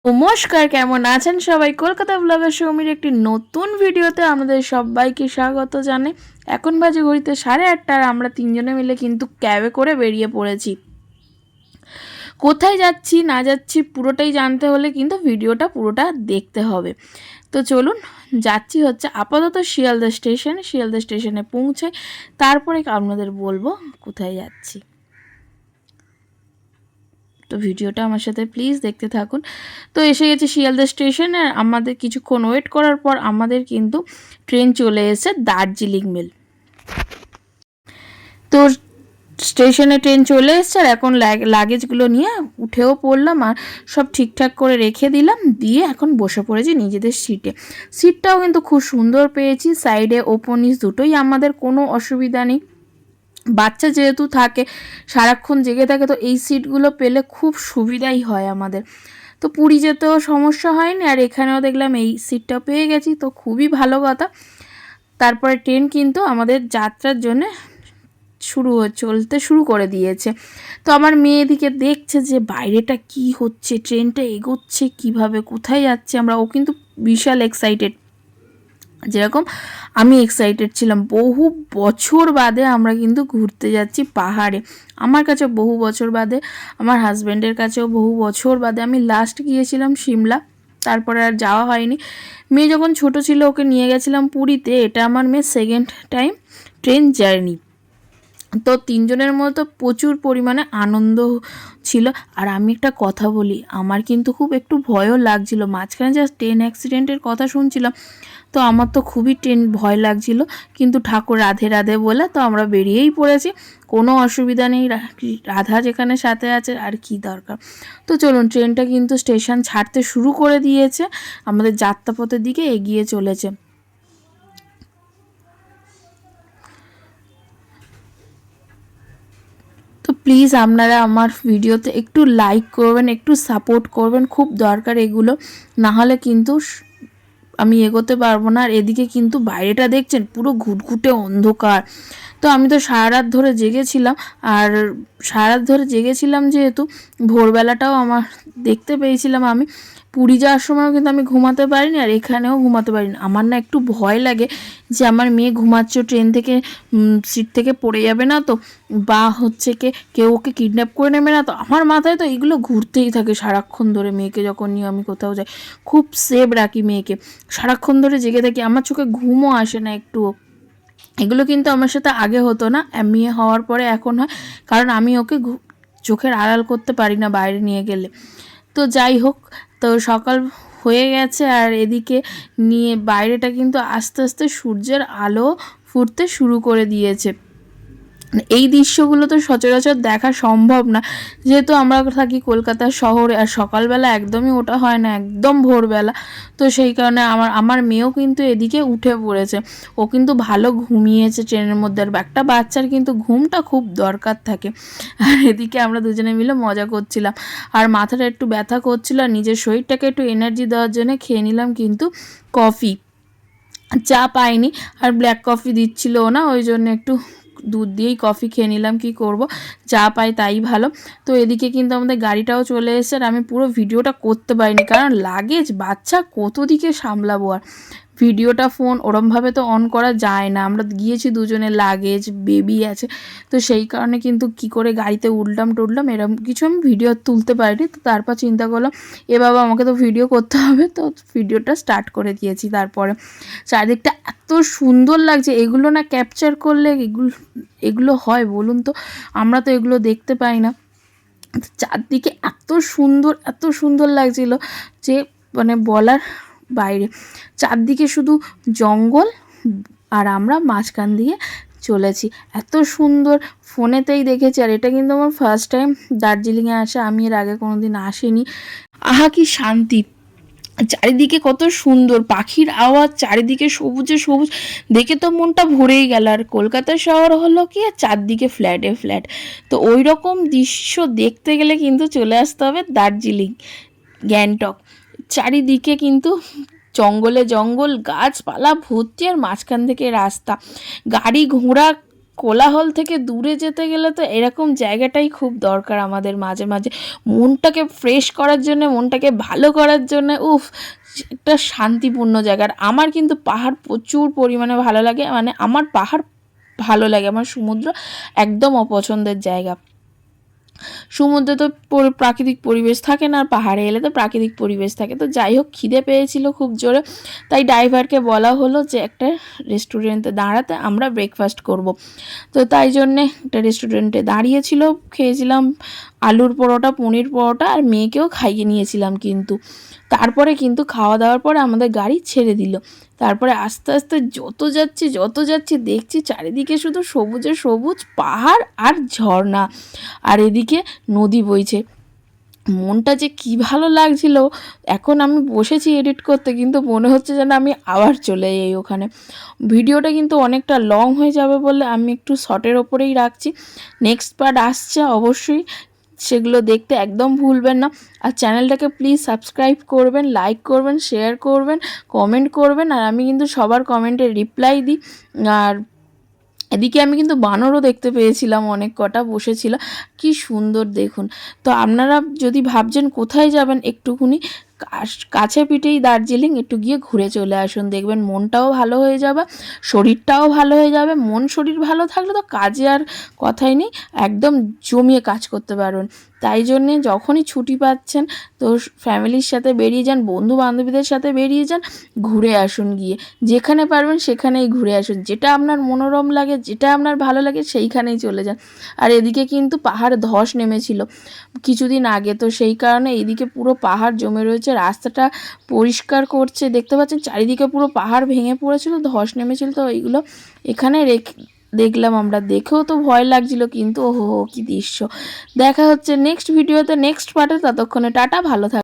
নমস্কার, কেমন আছেন সবাই? কলকাতা ব্লগার সৌমির একটি নতুন ভিডিওতে আমাদের সবাইকে স্বাগত জানাই। এখন বাজে ঘড়িতে 8:30 আর আমরা তিনজনে মিলে কিন্তু ক্যাবে করে বেরিয়ে পড়েছি। কোথায় যাচ্ছি না যাচ্ছি পুরোটাই জানতে হলে কিন্তু ভিডিওটা পুরোটা দেখতে হবে। তো চলুন, যাচ্ছি হচ্ছে আপাতত শিয়ালদা স্টেশনে পৌঁছে তারপরে আপনাদের বলবো কোথায় যাচ্ছি। তো ভিডিওটা আমার সাথে প্লিজ দেখতে থাকুন। তো এসে গেছি শিয়ালদা স্টেশনে। আমাদের কিছুক্ষণ ওয়েট করার পর আমাদের কিন্তু ট্রেন চলে এসেছে দার্জিলিং মেল। তো স্টেশনে ট্রেন চলে এসছে আর এখন লাগেজগুলো নিয়ে উঠেও পড়লাম আর সব ঠিকঠাক করে রেখে দিলাম, দিয়ে এখন বসে পড়েছি নিজেদের সিটটাও কিন্তু খুব সুন্দর পেয়েছি, সাইডে ওপর নিচ দুটোই আমাদের, কোনো অসুবিধা নেই। বাচ্চা যেহেতু থাকে সারাক্ষণ জেগে থাকে, তো এই সিটগুলো পেলে খুব সুবিধাই হয় আমাদের। তো পুরী যেতেও সমস্যা হয়নি আর এখানেও দেখলাম এই সিটটা পেয়ে গেছি, তো খুবই ভালো কথা। তারপরে ট্রেন কিন্তু আমাদের যাত্রার জন্য চলতে শুরু করে দিয়েছে। তো আমার মেয়ে এদিকে দেখছে যে বাইরেটা কি হচ্ছে, ট্রেনটা এগোচ্ছে কিভাবে, কোথায় যাচ্ছে আমরা। ও কিন্তু বিশাল এক্সাইটেড, যেরকম আমি এক্সাইটেড ছিলাম। বহু বছর বাদে আমরা কিন্তু ঘুরতে যাচ্ছি পাহাড়ে। আমার কাছে বহু বছর বাদে, আমার হাজব্যান্ডের কাছেও বহু বছর বাদে। আমি লাস্ট গিয়েছিলাম সিমলা, তারপরে আর যাওয়া হয়নি। মেয়ে যখন ছোট ছিল ওকে নিয়ে গেছিলাম পুরীতে। এটা আমার মেয়ে সেকেন্ড টাইম ট্রেন জার্নি। তো তিনজনের মতো প্রচুর পরিমাণে আনন্দ ছিল। আর আমি একটা কথা বলি, আমার কিন্তু খুব একটু ভয়ও লাগছিল। মাঝখানে যা ট্রেন অ্যাক্সিডেন্টের কথা শুনছিলাম, তো আমার তো খুবই ভয় লাগছিল, কিন্তু ঠাকুর রাধে রাধে বলে তো আমরা বেরিয়েই পড়েছি। কোনো অসুবিধা নেই, রাধা যেখানে সাথে আছে আর কি দরকার। তো চলুন, ট্রেনটা কিন্তু স্টেশন ছাড়তে শুরু করে দিয়েছে, আমাদের যাত্রাপথের দিকে এগিয়ে চলেছে। তো প্লিজ আপনারা আমার ভিডিওতে একটু লাইক করবেন, একটু সাপোর্ট করবেন, খুব দরকার এগুলো, না হলে কিন্তু আমি এগোতে পারবো না। আর এদিকে কিন্তু বাইরেটা দেখছেন পুরো ঘুটঘুটে অন্ধকার। তো আমি তো সারা রাত ধরে জেগেছিলাম, আর সারা রাত ধরে জেগেছিলাম যেহেতু ভোরবেলাটাও আমার দেখতে পেয়েছিলাম। আমি পুরী যাওয়ার সময়ও কিন্তু আমি ঘুমাতে পারিনি, আর এখানেও ঘুমাতে পারিনি। আমার না একটু ভয় লাগে যে আমার মেয়ে ঘুমাচ্ছে, ট্রেন থেকে সিট থেকে পড়ে যাবে না তো, বা হচ্ছে কেউ ওকে কিডন্যাপ করে নেবে না তো। আমার মাথায় তো এগুলো ঘুরতেই থাকে সারাক্ষণ ধরে। মেয়েকে যখন নিয়ে আমি কোথাও যাই খুব সেভ রাখি মেয়েকে, সারাক্ষণ ধরে জেগে থাকি, আমার চোখে ঘুমও আসে না একটুও। এগুলো কিন্তু আমার সাথে আগে হতো না, মেয়ে হওয়ার পরে এখন হয়, কারণ আমি ওকে চোখের আড়াল করতে পারি না বাইরে নিয়ে গেলে। তো যাই হোক, তো সকাল হয়ে গেছে আর এদিকে নিয়ে বাইরেটা কিন্তু আস্তে আস্তে সূর্যের আলো ফুটতে শুরু করে দিয়েছে। এই দৃশ্যগুলো তো সচরাচর দেখা সম্ভব না, যেহেতু আমরা থাকি কলকাতা শহরে, আর সকালবেলা একদমই ওটা হয় না, একদম ভোরবেলা। তো সেই কারণে আমার মেয়েও কিন্তু এদিকে উঠে পড়েছে। ও কিন্তু ভালো ঘুমিয়েছে ট্রেনের মধ্যে। আর একটা বাচ্চার কিন্তু ঘুমটা খুব দরকার থাকে। আর এদিকে আমরা দুজনে মিলে মজা করছিলাম, আর মাথাটা একটু ব্যথা করছিল, আর নিজের শরীরটাকে একটু এনার্জি দেওয়ার জন্য খেয়ে নিলাম কিন্তু কফি। চা পাইনি, আর ব্ল্যাক কফি দিচ্ছিল না, ওই জন্য একটু দুধ দিয়েই কফি খেয়ে নিলাম, কি করব, চা পাই তাই ভালো। তো এদিকে কিন্তু আমাদের গাড়িটাও চলে এসেছে, আর আমি পুরো ভিডিওটা করতে পারিনি, কারণ লাগেজ বাচ্চা কত দিকে সামলাবো। আর ভিডিওটা ফোন ওরমভাবে তো অন করা যায় না, আমরা গিয়েছি দুজনে, লাগেজ বেবি আছে, তো সেই কারণে কিন্তু কি করে গাড়িতে উঠলাম এরকম কিছু আমি ভিডিও তুলতে পারিনি। তো তারপর চিন্তা করলাম এ বাবা আমাকে তো ভিডিও করতে হবে, তো ভিডিওটা স্টার্ট করে দিয়েছি। তারপরে চারিদিকটা এত সুন্দর লাগছে, এগুলো না ক্যাপচার করলে এগুলো হয় বলুন তো? আমরা তো এগুলো দেখতে পাই না। চারদিকে এত সুন্দর লাগছিল যে মানে বলার বাইরে। চারদিকে শুধু জঙ্গল, আর আমরা মাঝখান দিয়ে চলেছি, এত সুন্দর। ফোনেতেই দেখেছি, আর এটা কিন্তু আমার ফার্স্ট টাইম দার্জিলিংয়ে আসা, আমি এর আগে কোনো দিন আসিনি। আহা কি শান্তি, চারিদিকে কত সুন্দর পাখির আওয়াজ, চারিদিকে সবুজে সবুজ, দেখে তো মনটা ভরেই গেল। আর কলকাতা শহর হলো কি, চারদিকে ফ্ল্যাটে ফ্ল্যাট, তো ওই রকম দৃশ্য দেখতে গেলে কিন্তু চলে আসতে হবে দার্জিলিং, গ্যাংটক। চারিদিকে কিন্তু জঙ্গলে জঙ্গল, গাছপালা ভর্তি, আর মাঝখান থেকে রাস্তা, গাড়ি ঘোড়া কোলাহল থেকে দূরে যেতে গেলে তো এরকম জায়গাটাই খুব দরকার আমাদের মাঝে মাঝে, মনটাকে ফ্রেশ করার জন্য, মনটাকে ভালো করার জন্য। একটা শান্তিপূর্ণ জায়গা। আর আমার কিন্তু পাহাড় প্রচুর পরিমাণে ভালো লাগে, মানে আমার পাহাড় ভালো লাগে, আমার সমুদ্র একদম অপছন্দের জায়গা। সমুদ্রে তো প্রাকৃতিক পরিবেশ থাকে না, আর পাহাড়ে এলে তো প্রাকৃতিক পরিবেশ থাকে। তো যাই হোক, খিদে পেয়েছিল খুব জোরে, তাই ড্রাইভারকে বলা হলো যে একটা রেস্টুরেন্টে দাঁড়াতে, আমরা ব্রেকফাস্ট করব। তো তাই জন্যে একটা রেস্টুরেন্টে দাঁড়িয়েছিল, খেয়েছিলাম আলুর পরোটা, পনির পরোটা, আর মেয়েকেও খাইয়ে নিয়েছিলাম কিন্তু। তারপরে কিন্তু খাওয়া দাওয়ার পরে আমাদের গাড়ি ছেড়ে দিল। তারপরে আস্তে আস্তে যত যাচ্ছি দেখছি চারিদিকে শুধু সবুজে সবুজ পাহাড় আর ঝর্ণা, আর এদিকে নদী বইছে। মনটা যে কী ভালো লাগছিল। এখন আমি বসেছি এডিট করতে, কিন্তু মনে হচ্ছে যেন আমি আবার চলে যাই ওখানে। ভিডিওটা কিন্তু অনেকটা লং হয়ে যাবে বলে আমি একটু শর্টের ওপরেই রাখছি। নেক্সট পার্ট আসছে অবশ্যই, সেগুলো দেখতে একদম ভুলবেন না। আর চ্যানেলটাকে প্লিজ সাবস্ক্রাইব করবেন, লাইক করবেন, শেয়ার করবেন, কমেন্ট করবেন। আর আমি কিন্তু সবার কমেন্টে রিপ্লাই দিই। আর এদিকে আমি কিন্তু বানরও দেখতে পেয়েছিলাম, অনেক কটা বসেছিল, কি সুন্দর দেখুন। তো আপনারা যদি ভাবছেন কোথায় যাবেন, একটুখানি কাছে পিঠেই দার্জিলিং, একটু গিয়ে ঘুরে চলে আসুন, দেখবেন মনটাও ভালো হয়ে যাবে, শরীরটাও ভালো হয়ে যাবে। মন শরীর ভালো থাকলে তো কাজে আর কথাই নেই, একদম জমিয়ে কাজ করতে পারবেন। তাই জন্যে যখনই ছুটি পাচ্ছেন তো ফ্যামিলির সাথে বেরিয়ে যান, বন্ধু বান্ধবীদের সাথে বেরিয়ে যান, ঘুরে আসুন, গিয়ে যেখানে পারবেন সেখানেই ঘুরে আসুন, যেটা আপনার মনোরম লাগে, যেটা আপনার ভালো লাগে সেইখানেই চলে যান। আর এদিকে কিন্তু পাহাড় ধস নেমেছিল কিছুদিন আগে, তো সেই কারণে এইদিকে পুরো পাহাড় জমে রয়েছে, রাস্তাটা পরিষ্কার করছে, দেখতে পাচ্ছেন চারিদিকে পুরো পাহাড় ভেঙে পড়েছিল, ধস নেমেছিল। তো এইগুলো এখানে দেখলাম আমরা, দেখেও তো ভয় লাগছিল, কিন্তু ওহো কি দৃশ্য। দেখা হচ্ছে নেক্সট ভিডিওতে, নেক্সট পার্টে। ততক্ষণে টাটা, ভালো থাকবে।